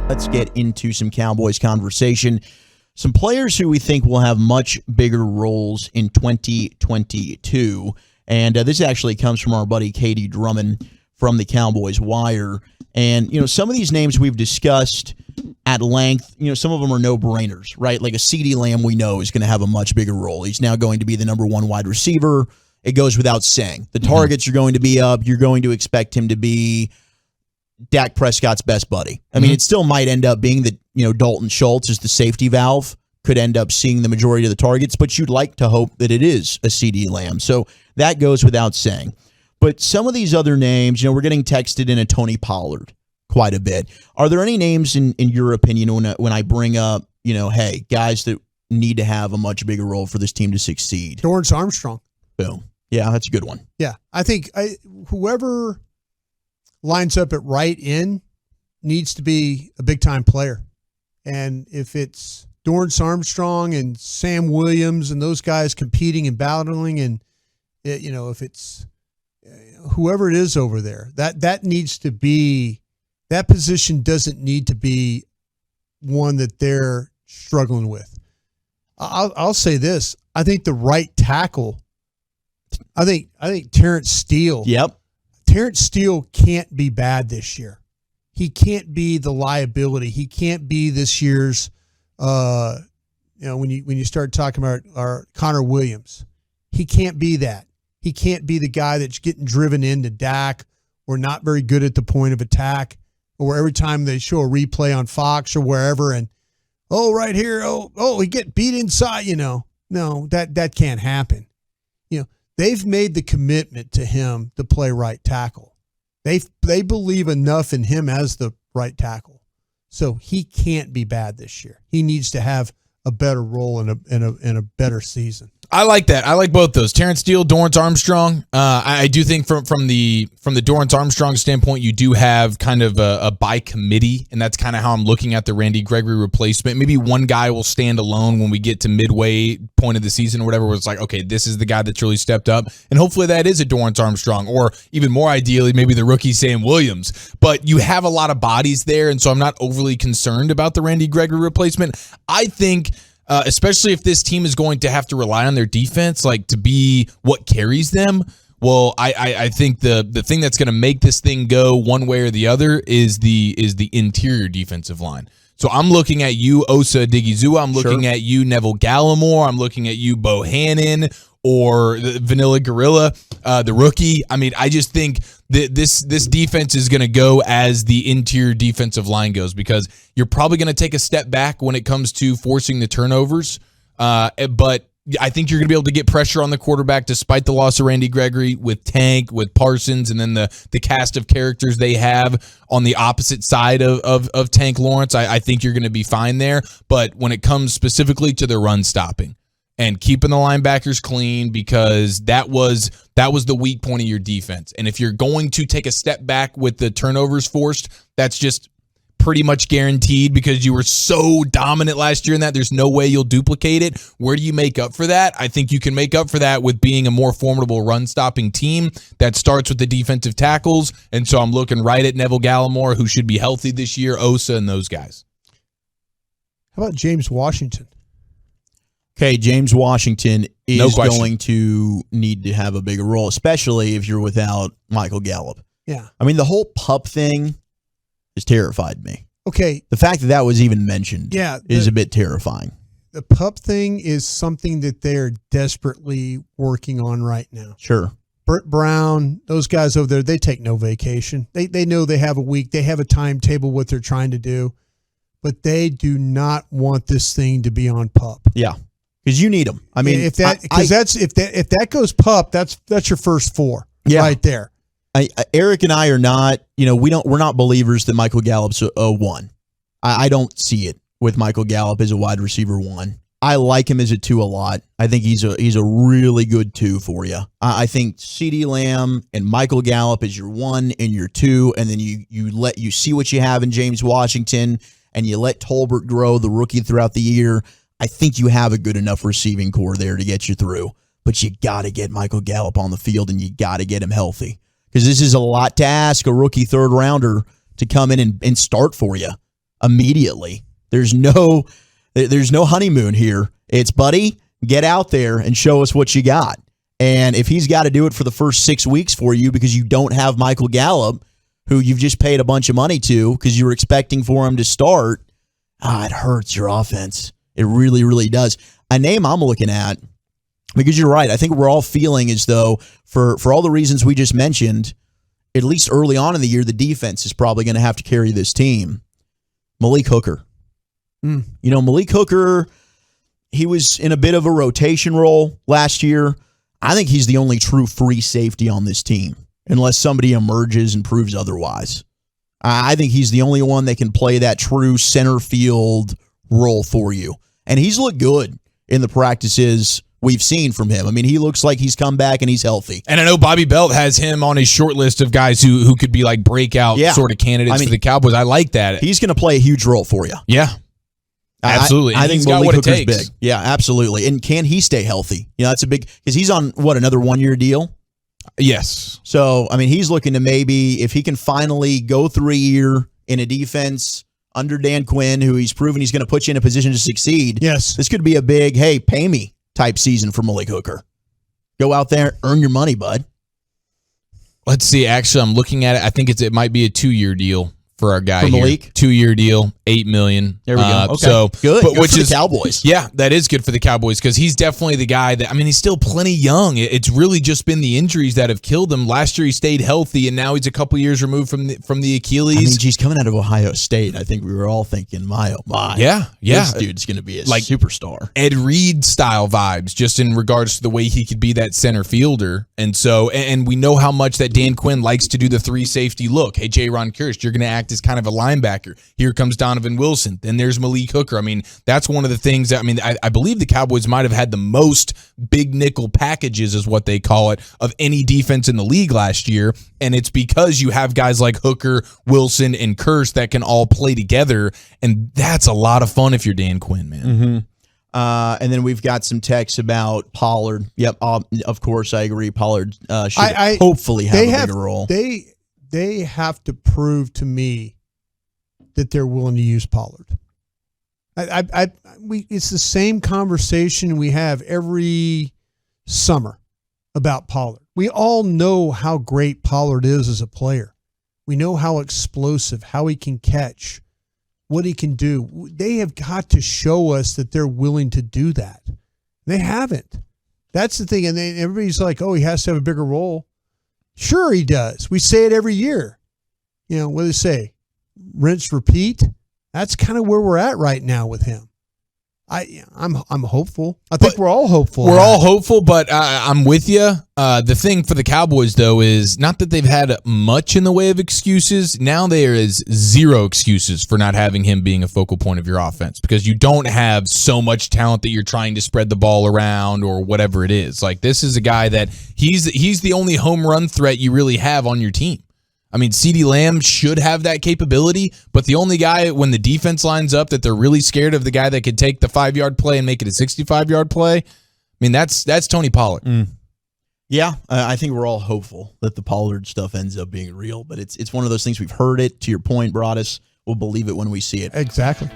Let's get into some Cowboys conversation. Some players who we think will have much bigger roles in 2022. And this actually comes from our buddy Katie Drummond from the Cowboys Wire. And, some of these names we've discussed at length, some of them are no-brainers, right? Like a CeeDee Lamb we know is going to have a much bigger role. He's now going to be the number one wide receiver. It goes without saying. The targets are going to be up. You're going to expect him to be Dak Prescott's best buddy. I mean, it still might end up being that, Dalton Schultz is the safety valve, could end up seeing the majority of the targets, but you'd like to hope that it is a CeeDee Lamb. So that goes without saying. But some of these other names, we're getting texted in a Tony Pollard quite a bit. Are there any names in your opinion when I bring up, hey, guys that need to have a much bigger role for this team to succeed? Dorrance Armstrong. Boom. Yeah, that's a good one. Yeah, I think whoever lines up at right end needs to be a big-time player. And if it's Dorrance Armstrong and Sam Williams and those guys competing and battling, and if it's whoever it is over there, that needs to be, that position doesn't need to be one that they're struggling with. I'll say this: I think the right tackle. I think Terrence Steele. Yep. Terrence Steele can't be bad this year. He can't be the liability. He can't be this year's. When you start talking about our Connor Williams, he can't be that. He can't be the guy that's getting driven into Dak or not very good at the point of attack, or every time they show a replay on Fox or wherever, and right here, he get beat inside. No, that can't happen. They've made the commitment to him to play right tackle. They believe enough in him as the right tackle. So he can't be bad this year. He needs to have a better role in a better season. I like that. I like both those. Terrence Steele, Dorrance Armstrong. I do think from the Dorrance Armstrong standpoint, you do have kind of a by committee, and that's kind of how I'm looking at the Randy Gregory replacement. Maybe one guy will stand alone when we get to midway point of the season or whatever, where it's like, okay, this is the guy that's really stepped up, and hopefully that is a Dorrance Armstrong, or even more ideally, maybe the rookie Sam Williams. But you have a lot of bodies there, and so I'm not overly concerned about the Randy Gregory replacement. I think especially if this team is going to have to rely on their defense, like to be what carries them. Well, I think the thing that's going to make this thing go one way or the other is the interior defensive line. So I'm looking at you, Osa Odighizuwa. I'm looking at you, Neville Gallimore. I'm looking at you, Bohannon, or the Vanilla Gorilla, the rookie. I mean, I just think that this defense is going to go as the interior defensive line goes, because you're probably going to take a step back when it comes to forcing the turnovers. But I think you're going to be able to get pressure on the quarterback despite the loss of Randy Gregory with Tank, with Parsons, and then the cast of characters they have on the opposite side of Tank Lawrence. I think you're going to be fine there. But when it comes specifically to the run stopping and keeping the linebackers clean, because that was the weak point of your defense. And if you're going to take a step back with the turnovers forced, that's just pretty much guaranteed, because you were so dominant last year in that there's no way you'll duplicate it. Where do you make up for that? I think you can make up for that with being a more formidable run-stopping team that starts with the defensive tackles. And so I'm looking right at Neville Gallimore, who should be healthy this year, Osa, and those guys. How about James Washington? Okay, James Washington is going to need to have a bigger role, especially if you're without Michael Gallup. Yeah. I mean, the whole pup thing has terrified me. Okay. The fact that was even mentioned is a bit terrifying. The pup thing is something that they're desperately working on right now. Sure. Burt Brown, those guys over there, they take no vacation. They know they have a week. They have a timetable, what they're trying to do. But they do not want this thing to be on pup. Yeah. Because you need them. I mean, if that goes pup, that's your first four right there. Eric and I are not, we're not believers that Michael Gallup's a one. I don't see it with Michael Gallup as a wide receiver one. I like him as a two a lot. I think he's a really good two for you. I think CeeDee Lamb and Michael Gallup is your one and your two, and then you see what you have in James Washington, and you let Tolbert grow, the rookie, throughout the year. I think you have a good enough receiving core there to get you through. But you got to get Michael Gallup on the field, and you got to get him healthy. Because this is a lot to ask a rookie third-rounder to come in and start for you. immediately. There's no honeymoon here. It's, buddy, get out there and show us what you got. And if he's got to do it for the first 6 weeks for you because you don't have Michael Gallup, who you've just paid a bunch of money to because you were expecting for him to start, it hurts your offense. It really, really does. A name I'm looking at, because you're right, I think we're all feeling as though for all the reasons we just mentioned, at least early on in the year, the defense is probably going to have to carry this team. Malik Hooker. Malik Hooker, he was in a bit of a rotation role last year. I think he's the only true free safety on this team, unless somebody emerges and proves otherwise. I think he's the only one that can play that true center field role for you. And he's looked good in the practices we've seen from him. I mean, he looks like he's come back and he's healthy. And I know Bobby Belt has him on his short list of guys who could be like breakout sort of candidates for the Cowboys. I like that. He's going to play a huge role for you. Yeah. Absolutely. I think Malik Hooker's big. Yeah, absolutely. And can he stay healthy? That's a big, because he's on another 1-year deal? Yes. So, I mean, he's looking to maybe, if he can finally go through a year in a defense under Dan Quinn, who he's proven he's going to put you in a position to succeed. Yes. This could be a big, hey, pay me type season for Malik Hooker. Go out there, earn your money, bud. Let's see. Actually, I'm looking at it. I think it might be a 2-year deal for our guy for here. Malik? 2-year deal, $8 million. There we go. Okay. So good. But Good which for is the Cowboys. Yeah, that is good for the Cowboys because he's definitely the guy that, I mean, he's still plenty young. It's really just been the injuries that have killed him. Last year he stayed healthy, and now he's a couple years removed from the Achilles. I mean, he's coming out of Ohio State. I think we were all thinking, my. Yeah. This dude's going to be a superstar. Ed Reed style vibes, just in regards to the way he could be that center fielder. And so, and we know how much that Dan Quinn likes to do the 3 safety look. Hey, J-Ron Kirst, you're going to act as kind of a linebacker. Here comes Donovan Wilson. Then there's Malik Hooker. I mean, that's one of the things that, I mean, I believe the Cowboys might have had the most big nickel packages, is what they call it, of any defense in the league last year. And it's because you have guys like Hooker, Wilson, and Kirst that can all play together. And that's a lot of fun if you're Dan Quinn, man. Mm-hmm. And then we've got some texts about Pollard. Yep, of course, I agree. Pollard should hopefully have a bigger role. They have to prove to me that they're willing to use Pollard. It's the same conversation we have every summer about Pollard. We all know how great Pollard is as a player. We know how explosive, how he can catch, what he can do. They have got to show us that they're willing to do that. They haven't. That's the thing. And everybody's like, oh, he has to have a bigger role. Sure he does. We say it every year. What do they say? Rinse, repeat. That's kind of where we're at right now with him. I'm hopeful. I think we're all hopeful. We're all hopeful, but I'm with you. The thing for the Cowboys, though, is not that they've had much in the way of excuses. Now there is zero excuses for not having him being a focal point of your offense, because you don't have so much talent that you're trying to spread the ball around or whatever it is. Like, this is a guy that he's the only home run threat you really have on your team. I mean, CeeDee Lamb should have that capability, but the only guy when the defense lines up that they're really scared of, the guy that could take the 5-yard play and make it a 65-yard play, I mean, that's Tony Pollard. Yeah, I think we're all hopeful that the Pollard stuff ends up being real, but it's one of those things, we've heard it. To your point, Broadus, we'll believe it when we see it. Exactly.